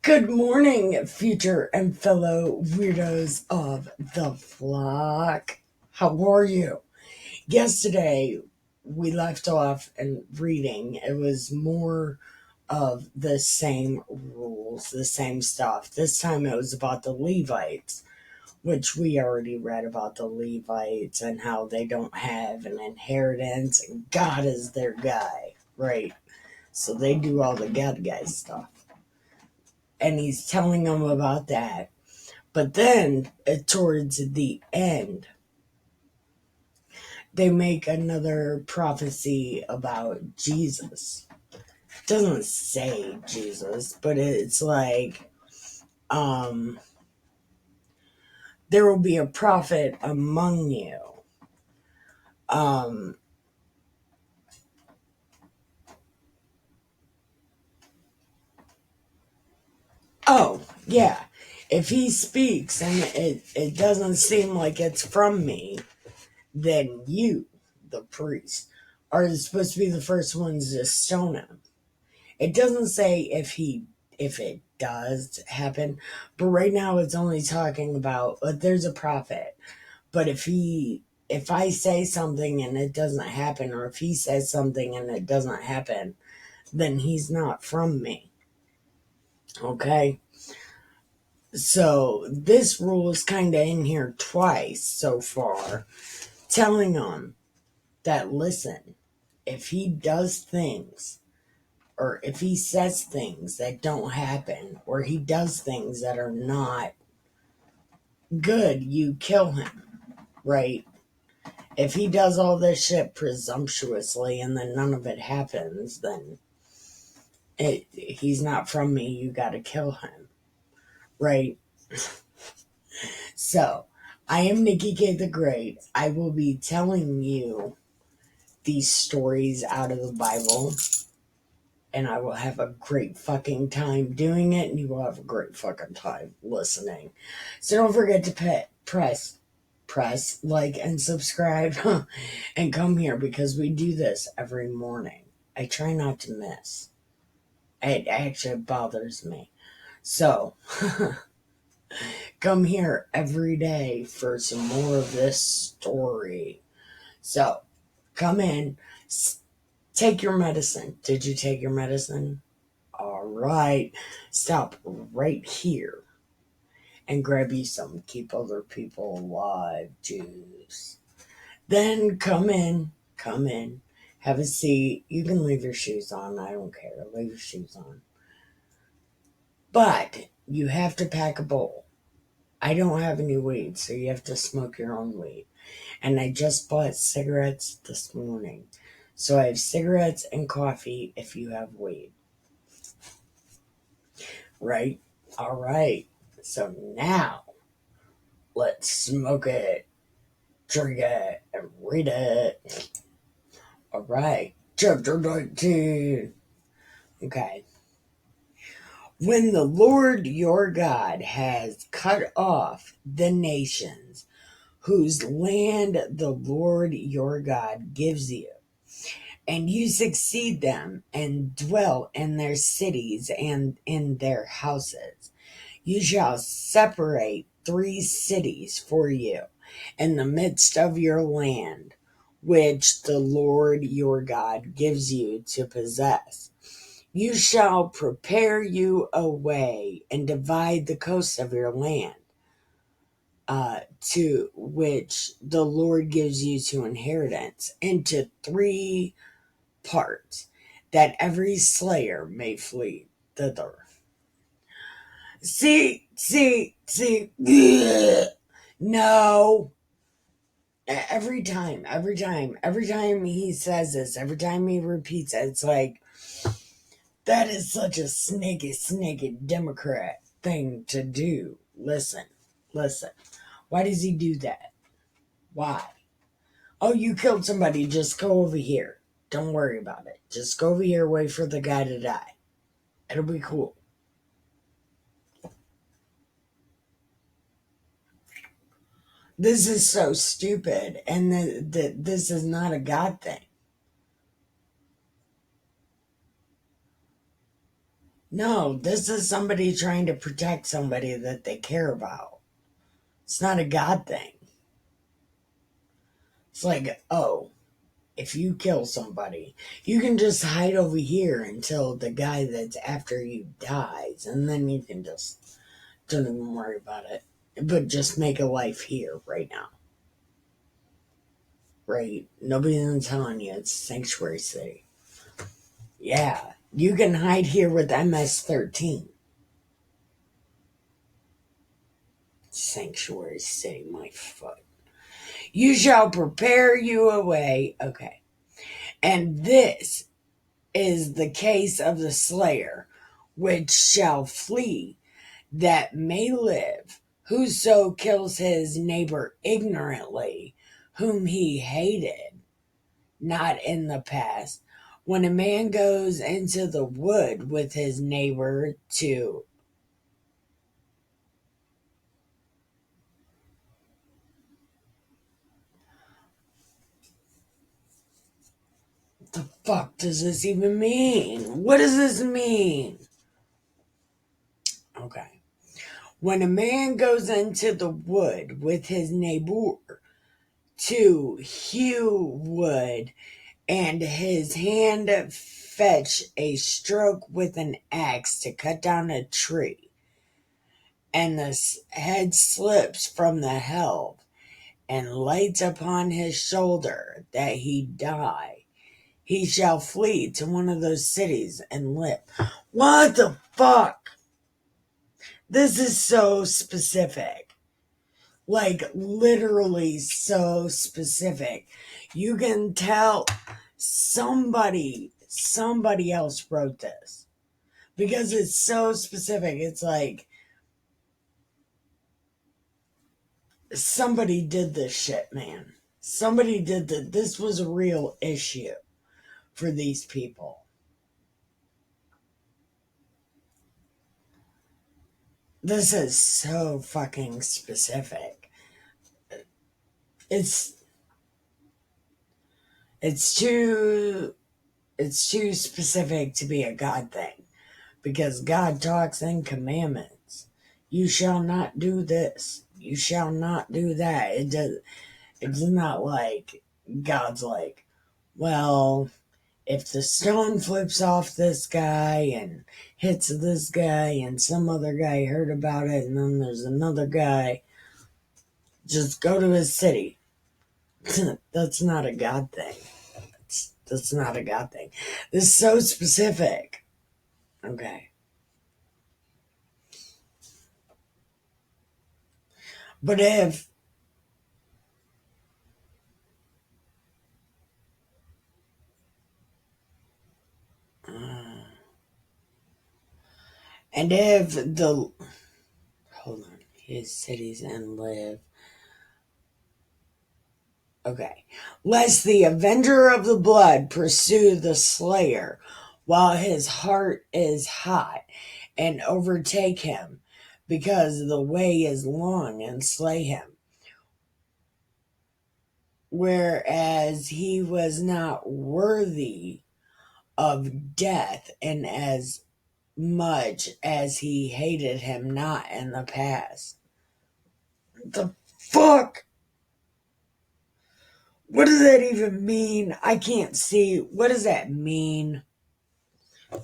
Good morning, future and fellow weirdos of the flock. How are you? Yesterday, we left off in reading. It was more of the same rules, the same stuff. This time it was about the Levites, which we already read about the Levites and how they don't have an inheritance and God is their guy, right? So they do all the God guy stuff. And he's telling them about that. But then, towards the end, they make another prophecy about Jesus. It doesn't say Jesus, but it's like, there will be a prophet among you. Um, oh, yeah. If he speaks and it doesn't seem like it's from me, then you, the priest, are supposed to be the first ones to stone him. It doesn't say if it does happen, but right now it's only talking about there's a prophet. But if I say something and it doesn't happen, or if he says something and it doesn't happen, then he's not from me. Okay? So this rule is kind of in here twice so far, telling them that listen, if he does things or if he says things that don't happen, or he does things that are not good, you kill him, right? If he does all this shit presumptuously and then none of it happens, then he's not from me, you gotta kill him, right? So, I am Nikki K the Great. I will be telling you these stories out of the Bible, and I will have a great fucking time doing it, and you will have a great fucking time listening. So don't forget to press like and subscribe and come here because we do this every morning. I try not to miss. It actually bothers me. So come here every day for some more of this story. So come in, take your medicine. Did you take your medicine? All right, stop right here and grab you some Keep Other People Alive juice. Then come in, have a seat. You can leave your shoes on. I don't care. Leave your shoes on. But you have to pack a bowl. I don't have any weed, so you have to smoke your own weed. And I just bought cigarettes this morning. So I have cigarettes and coffee if you have weed. Right? All right. So now, let's smoke it, drink it, and read it. All right. Chapter 19. Okay. When the Lord your God has cut off the nations whose land the Lord your God gives you, and you succeed them and dwell in their cities and in their houses, you shall separate 3 cities for you in the midst of your land, which the Lord your God gives you to possess. You shall prepare you a way and divide the coast of your land, to which the Lord gives you to inheritance, into 3 parts, that every slayer may flee thither. See, no. Every time he says this, every time he repeats it, it's like, that is such a snaky Democrat thing to do. Listen. Why does he do that? Why? Oh, you killed somebody, just go over here. Don't worry about it. Just go over here, wait for the guy to die. It'll be cool. This is so stupid, and this is not a God thing. No, this is somebody trying to protect somebody that they care about. It's not a God thing. It's like, oh, if you kill somebody, you can just hide over here until the guy that's after you dies, and then you can just don't even worry about it. But just make a life here right now. Right? Nobody's telling you it's Sanctuary City. Yeah, you can hide here with MS-13. Sanctuary City, my foot. You shall prepare you a way. Okay. And this is the case of the slayer, which shall flee, that may live. Whoso kills his neighbor ignorantly, whom he hated, not in the past. When a man goes into the wood with his neighbor to the fuck does this even mean? What does this mean? Okay. When a man goes into the wood with his neighbor to hew wood, and his hand fetch a stroke with an axe to cut down a tree, and the head slips from the helve, and lights upon his shoulder that he die, he shall flee to one of those cities and live. What the fuck? This is so specific. Like, literally so specific. You can tell somebody else wrote this. Because it's so specific. It's like, somebody did this shit, man. Somebody did that. This was a real issue for these people. This is so fucking specific. It's too specific to be a God thing, because God talks in commandments. You shall not do this. You shall not do that. It's not like God's like, well, if the stone flips off this guy and hits this guy and some other guy heard about it and then there's another guy, just go to his city. That's not a God thing. That's not a God thing. This is so specific. Okay. But if and if the hold on, his cities and live. Okay. Lest the avenger of the blood pursue the slayer while his heart is hot and overtake him, because the way is long, and slay him. Whereas he was not worthy of death, and as much as he hated him not in the past. The fuck? What does that even mean? I can't see. What does that mean?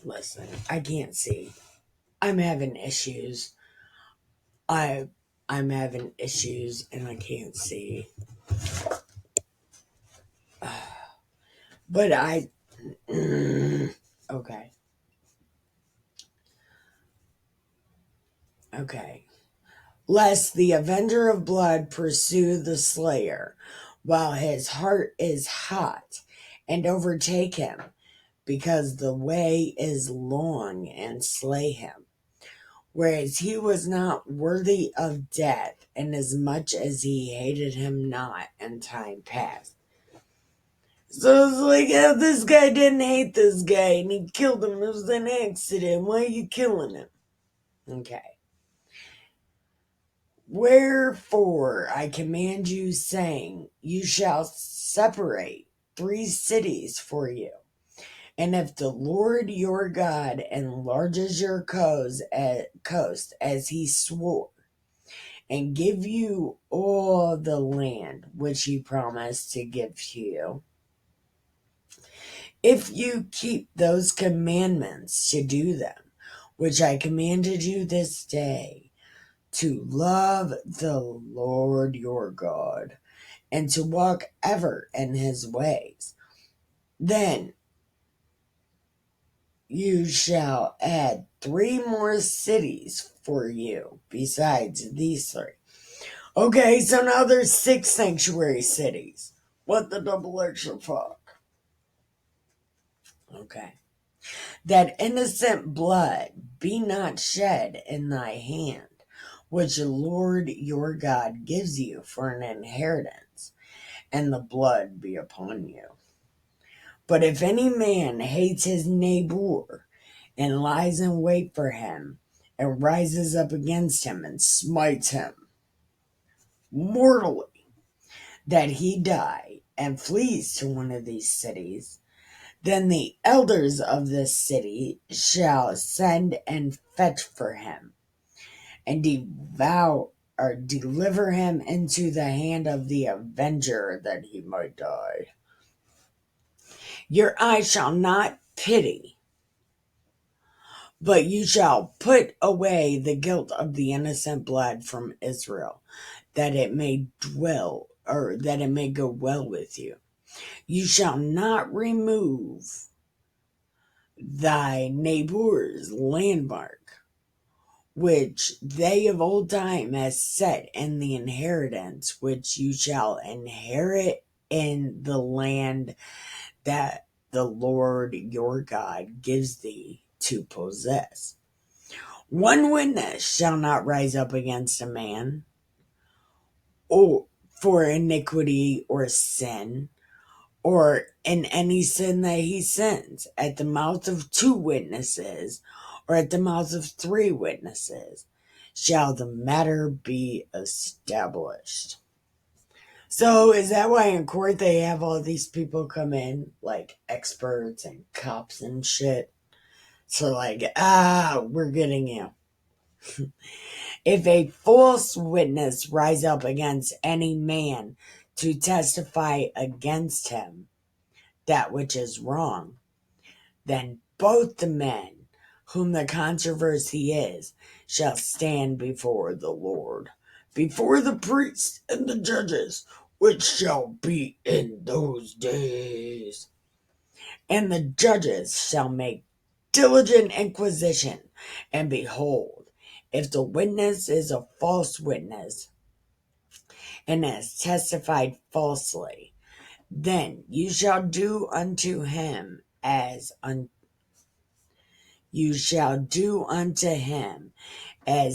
Listen, I can't see. I'm having issues. I'm having issues and I can't see. But okay. Okay. Lest the avenger of blood pursue the slayer while his heart is hot and overtake him, because the way is long, and slay him. Whereas he was not worthy of death, inasmuch as he hated him not in time past. So it's like, oh, this guy didn't hate this guy and he killed him. It was an accident. Why are you killing him? Okay. Wherefore I command you, saying, you shall separate 3 cities for you, And if the Lord your God enlarges your coast as he swore, and give you all the land which he promised to give to you, if you keep those commandments to do them, which I commanded you this day, to love the Lord your God, and to walk ever in his ways, then you shall add 3 more cities for you besides these 3. Okay, so now there's 6 sanctuary cities. What the double extra fuck? Okay. That innocent blood be not shed in thy hand, which the Lord your God gives you for an inheritance, and the blood be upon you. But if any man hates his neighbor, and lies in wait for him, and rises up against him, and smites him mortally, that he die, and flees to one of these cities, then the elders of this city shall send and fetch for him, and deliver him into the hand of the avenger, that he might die. Your eye shall not pity, but you shall put away the guilt of the innocent blood from Israel, that it may go well with you. You shall not remove thy neighbor's landmark, which they of old time has set in the inheritance, which you shall inherit in the land that the Lord your God gives thee to possess. 1 witness shall not rise up against a man, or for iniquity or sin, or in any sin that he sins, at the mouth of 2 witnesses, or at the mouth of 3 witnesses, shall the matter be established. So is that why in court they have all these people come in, like experts and cops and shit? So like, we're getting you. If a false witness rise up against any man to testify against him that which is wrong, then both the men whom the controversy is shall stand before the Lord, before the priests and the judges, which shall be in those days. And the judges shall make diligent inquisition, and behold, if the witness is a false witness, and has testified falsely, then you shall do unto him as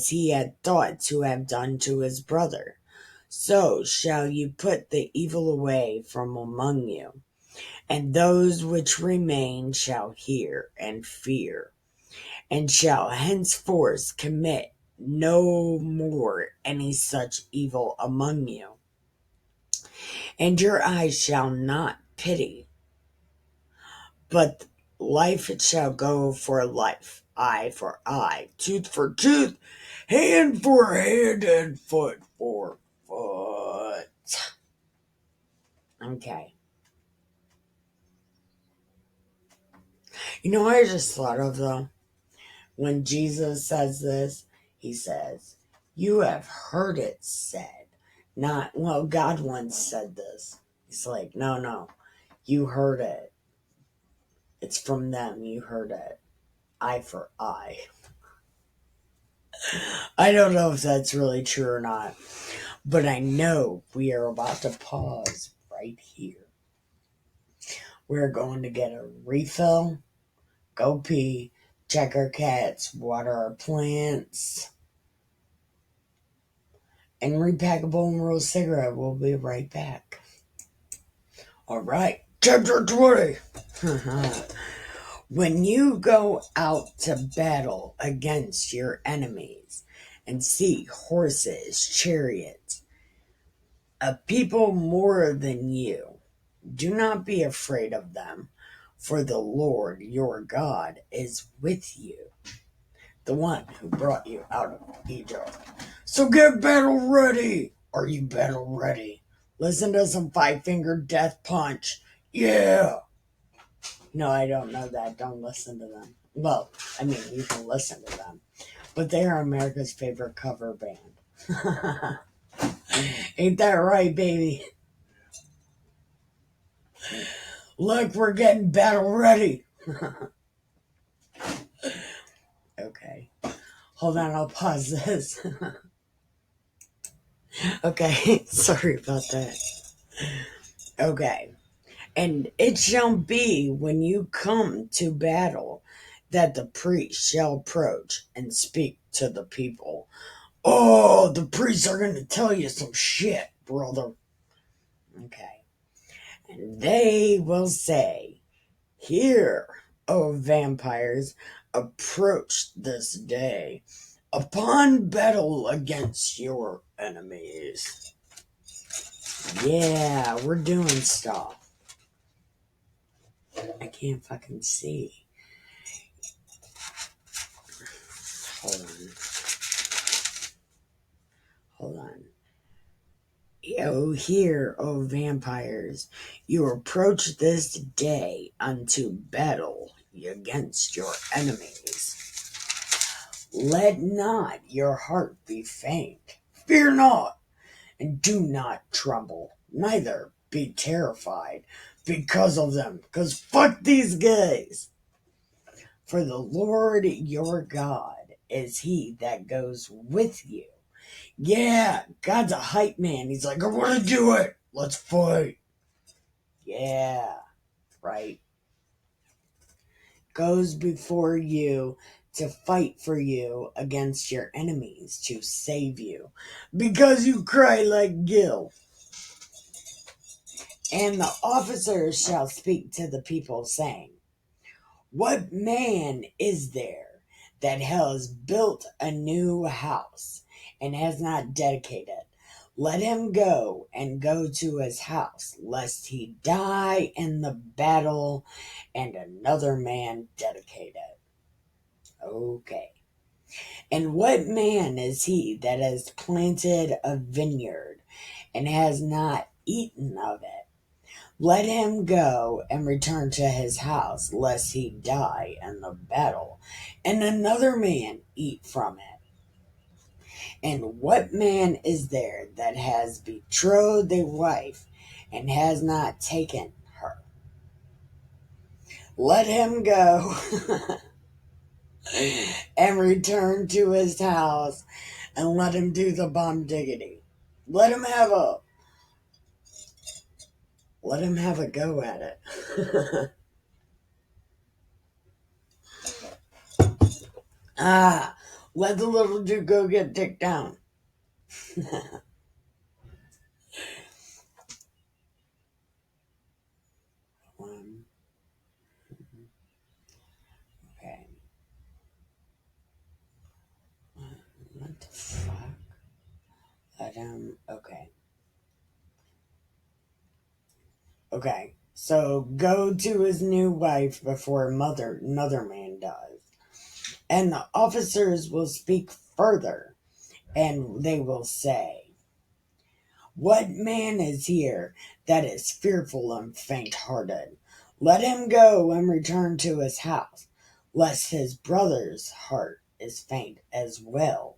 he had thought to have done to his brother. So shall you put the evil away from among you, and those which remain shall hear and fear, and shall henceforth commit no more any such evil among you. And your eyes shall not pity, but life it shall go for life, eye for eye, tooth for tooth, hand for hand, and foot for foot. Okay. You know what I just thought of though? When Jesus says this, he says, you have heard it said. Not, well, God once said this. He's like, no, you heard it. It's from them, you heard it. Eye for eye. I don't know if that's really true or not, but I know we are about to pause right here. We're going to get a refill, go pee, check our cats, water our plants, and repack a bowl and roll a cigarette. We'll be right back. All right, chapter 20. When you go out to battle against your enemies and see horses, chariots, a people more than you, do not be afraid of them, for the Lord your God is with you, the one who brought you out of Egypt. So get battle ready. Are you battle ready? Listen to some Five-Finger Death Punch. Yeah. No, I don't know that. Don't listen to them. Well, I mean, you can listen to them. But they are America's favorite cover band. Ain't that right, baby? Look, we're getting battle ready. Okay. Hold on, I'll pause this. Okay, sorry about that. Okay. And it shall be when you come to battle that the priest shall approach and speak to the people. Oh, the priests are going to tell you some shit, brother. Okay. And they will say, "Here, O vampires, approach this day upon battle against your enemies." Yeah, we're doing stuff. I can't fucking see. Hold on. O hear, O vampires, you approach this day unto battle against your enemies. Let not your heart be faint. Fear not, and do not tremble, neither be terrified because of them. Because fuck these guys. For the Lord your God is he that goes with you. Yeah, God's a hype man. He's like, I want to do it. Let's fight. Yeah, right. Goes before you to fight for you against your enemies to save you because you cry like Gil. And the officers shall speak to the people, saying, What man is there that has built a new house and has not dedicated? Let him go and go to his house, lest he die in the battle and another man dedicate it. Okay. And what man is he that has planted a vineyard and has not eaten of it? Let him go and return to his house, lest he die in the battle, and another man eat from it. And what man is there that has betrothed a wife and has not taken her? Let him go and return to his house, and let him do the bomb diggity. Let him have a go at it. Let the little dude go get dicked down. Okay. What the fuck? Okay. Okay. So go to his new wife before another man does. And the officers will speak further, and they will say, What man is here that is fearful and faint-hearted? Let him go and return to his house, lest his brother's heart is faint as well.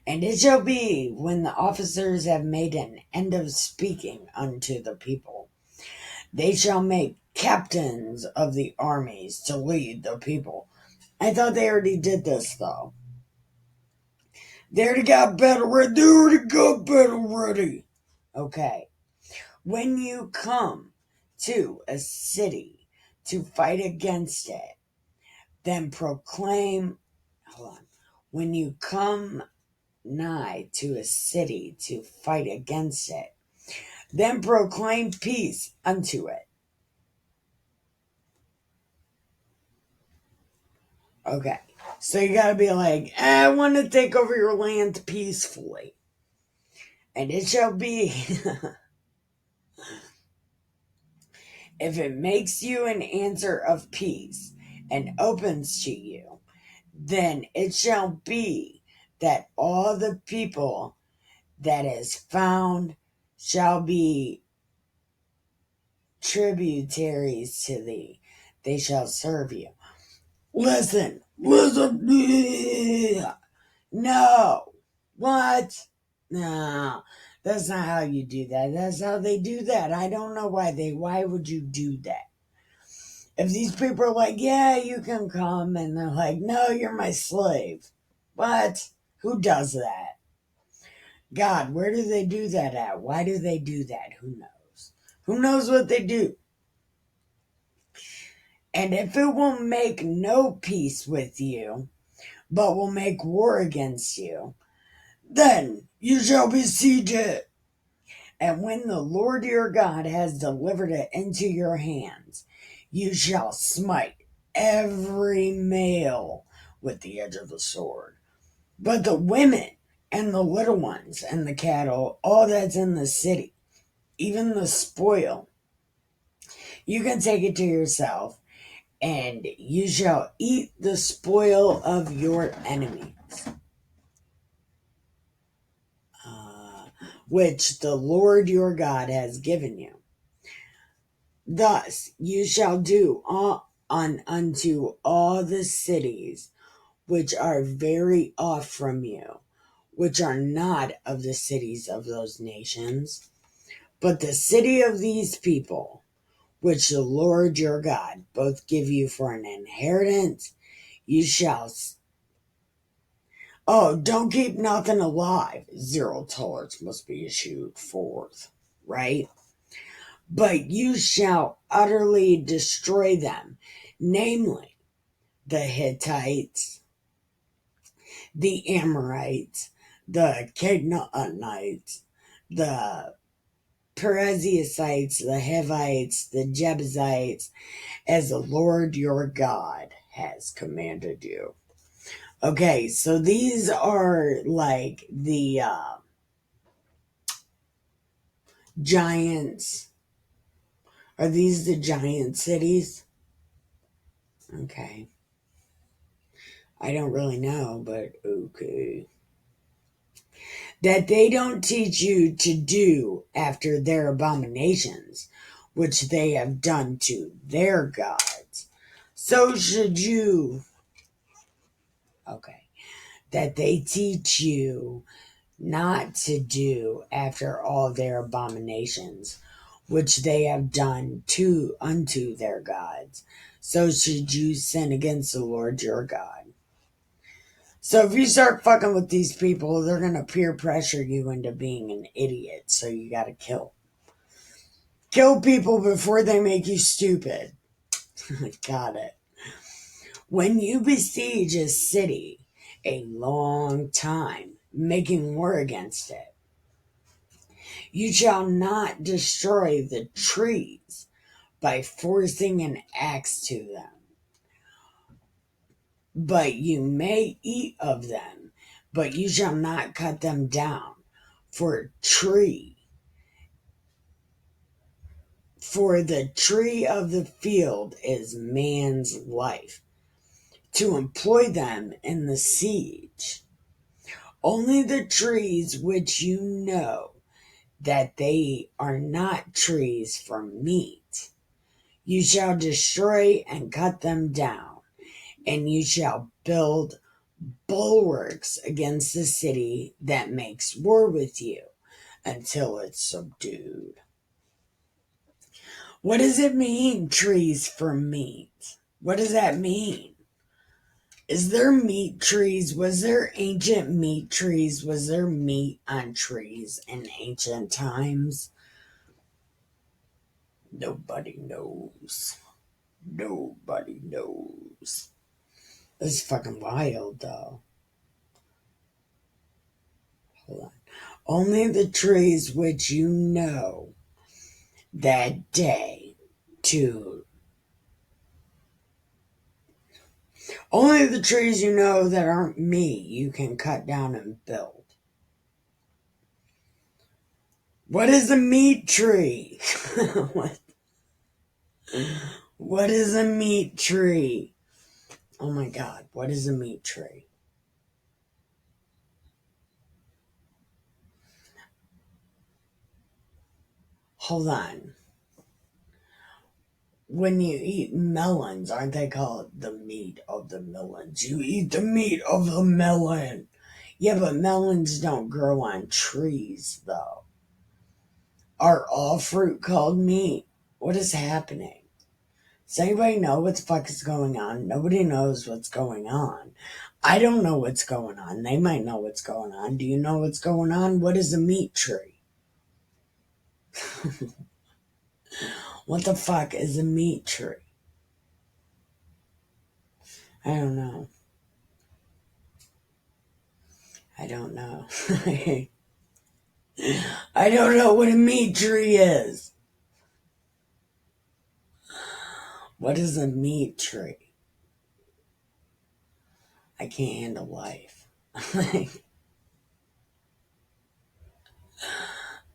And it shall be, when the officers have made an end of speaking unto the people, they shall make captains of the armies to lead the people. I thought they already did this, though. They already got battle ready. Okay. When you come to a city to fight against it, then proclaim. Hold on. When you come nigh to a city to fight against it, then proclaim peace unto it. Okay. So you gotta be like, I want to take over your land peacefully. And it shall be If it makes you an answer of peace and opens to you, then it shall be that all the people that is found shall be tributaries to thee. They shall serve you. Listen. No. What? No. That's not how you do that. That's how they do that. I don't know why would you do that? If these people are like, yeah, you can come, and they're like, no, you're my slave. What? Who does that? God, where do they do that at? Why do they do that? Who knows? Who knows what they do? And if it will make no peace with you, but will make war against you, then you shall besiege it. And when the Lord your God has delivered it into your hands, you shall smite every male with the edge of the sword. But the women and the little ones and the cattle, all that's in the city, even the spoil, you can take it to yourself, and you shall eat the spoil of your enemies, which the Lord your God has given you. Thus you shall do unto all the cities which are very off from you, which are not of the cities of those nations, but the city of these people, which the Lord your God both give you for an inheritance. You shall. Oh, don't keep nothing alive. Zero tolerance must be issued forth, right? But you shall utterly destroy them, namely the Hittites, the Amorites, the Canaanites, the Perizzites, the Hivites, the Jebusites, as the Lord your God has commanded you. Okay, so these are like the giants. Are these the giant cities? Okay. I don't really know, but okay. That they don't teach you to do after their abominations, which they have done to their gods. So should you. Okay. That they teach you not to do after all their abominations, which they have done unto their gods. So should you sin against the Lord your God. So if you start fucking with these people, they're going to peer pressure you into being an idiot. So you got to kill. Kill people before they make you stupid. Got it. When you besiege a city a long time, making war against it, you shall not destroy the trees by forcing an axe to them, but you may eat of them, but you shall not cut them down. For the tree of the field is man's life, to employ them in the siege. Only the trees which you know that they are not trees for meat, you shall destroy and cut them down, and you shall build bulwarks against the city that makes war with you until it's subdued. What does it mean, trees for meat? What does that mean? Is there meat trees? Was there ancient meat trees? Was there meat on trees in ancient times? Nobody knows. Nobody knows. It's fucking wild, though. Hold on. Only the trees which you know that day to. Only the trees you know that aren't me you can cut down and build. What is a meat tree? What? What is a meat tree? Oh my God, what is a meat tree? Hold on. When you eat melons, aren't they called the meat of the melons? You eat the meat of the melon. Yeah, but melons don't grow on trees, though. Are all fruit called meat? What is happening? Does anybody know what the fuck is going on? Nobody knows what's going on. I don't know what's going on. They might know what's going on. Do you know what's going on? What is a meat tree? What the fuck is a meat tree? I don't know. I don't know. I don't know what a meat tree is. What is a meat tree? I can't handle life.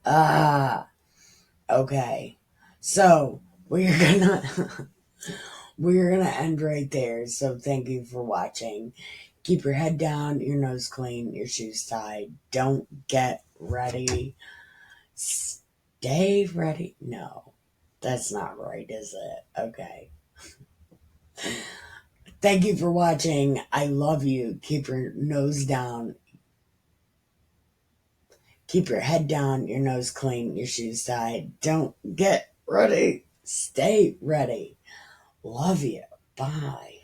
Ah, okay. So we're gonna end right there. So thank you for watching. Keep your head down, your nose clean, your shoes tied. Don't get ready. Stay ready. No, that's not right, is it? Okay. Thank you for watching. I love you. Keep your nose down. Keep your head down, your nose clean, your shoes tied. Don't get ready. Stay ready. Love you. Bye.